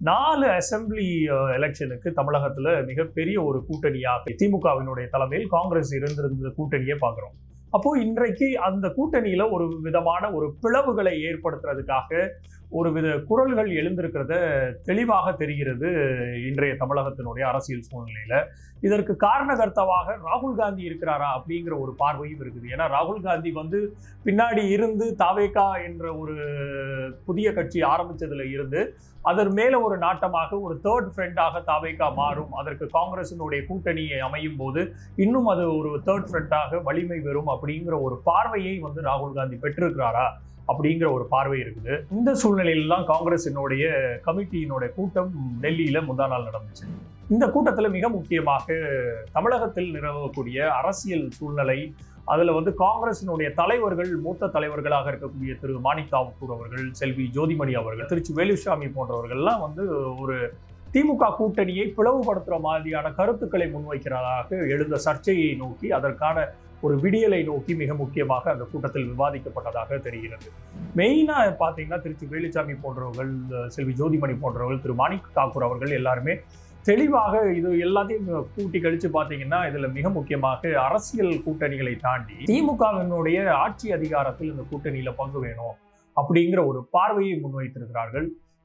4 assembly எலெக்ஷனுக்கு தமிழகத்துல மிகப்பெரிய ஒரு கூட்டணியாக திமுகவினுடைய தலைமையில் காங்கிரஸ் இருந்திருந்த கூட்டணியை பார்க்கிறோம். அப்போ இன்றைக்கு அந்த கூட்டணியில ஒரு விதமான ஒரு பிளவுகளை ஏற்படுத்துறதுக்காக ஒரு வித குரல்கள் எழுந்திருக்கிறத தெளிவாக தெரிகிறது இன்றைய தமிழகத்தினுடைய அரசியல் சூழ்நிலையில. இதற்கு காரணகர்த்தாவாக ராகுல் காந்தி இருக்கிறாரா அப்படிங்கிற ஒரு பார்வையும் இருக்குது. ஏன்னா ராகுல் காந்தி பின்னாடி இருந்து தாவேகா என்ற ஒரு புதிய கட்சி ஆரம்பிச்சதுல இருந்து அதன் மேல ஒரு நாட்டமாக ஒரு தேர்ட் ஃப்ரண்டாக தாவேகா மாறும், அதற்கு காங்கிரசினுடைய கூட்டணி அமையும் போது இன்னும் அது ஒரு தேர்ட் ஃப்ரண்டாக வலிமை பெறும் அப்படிங்கிற ஒரு பார்வையை ராகுல் காந்தி பெற்றிருக்கிறாரா அப்படிங்கிற ஒரு பார்வை இருக்குது. இந்த சூழ்நிலையில்தான் காங்கிரசினுடைய கமிட்டியினுடைய கூட்டம் டெல்லியில முந்தா நாள் நடந்துச்சு. இந்த கூட்டத்துல மிக முக்கியமாக தமிழகத்தில் நிலவக்கூடிய அரசியல் சூழ்நிலை, அதுல காங்கிரசினுடைய தலைவர்கள், மூத்த தலைவர்களாக இருக்கக்கூடிய திரு மாணிக் தாக்கூர் அவர்கள், செல்வி ஜோதிமணி அவர்கள், திருச்சி வேலுசாமி போன்றவர்கள்லாம் ஒரு திமுக கூட்டணியை பிளவுபடுத்துற மாதிரியான கருத்துக்களை முன்வைக்கிறதாக எழுந்த சர்ச்சையை நோக்கி, அதற்கான ஒரு விடியலை நோக்கி மிக முக்கியமாக அந்த கூட்டத்தில் விவாதிக்கப்பட்டதாக தெரிகிறது. மெயினா பாத்தீங்கன்னா திருச்சி வேலுசாமி போன்றவர்கள், செல்வி ஜோதிமணி போன்றவர்கள், திரு மாணிக் தாக்கூர் அவர்கள் எல்லாருமே தெளிவாக இது எல்லாத்தையும் கூட்டி கழிச்சு பார்த்தீங்கன்னா இதுல மிக முக்கியமாக அரசியல் கூட்டணிகளை தாண்டி திமுகவினுடைய ஆட்சி அதிகாரத்தில் இந்த கூட்டணியில பங்கு வேணும் அப்படிங்கிற ஒரு பார்வையை முன்வைத்திருக்கிறார்கள்.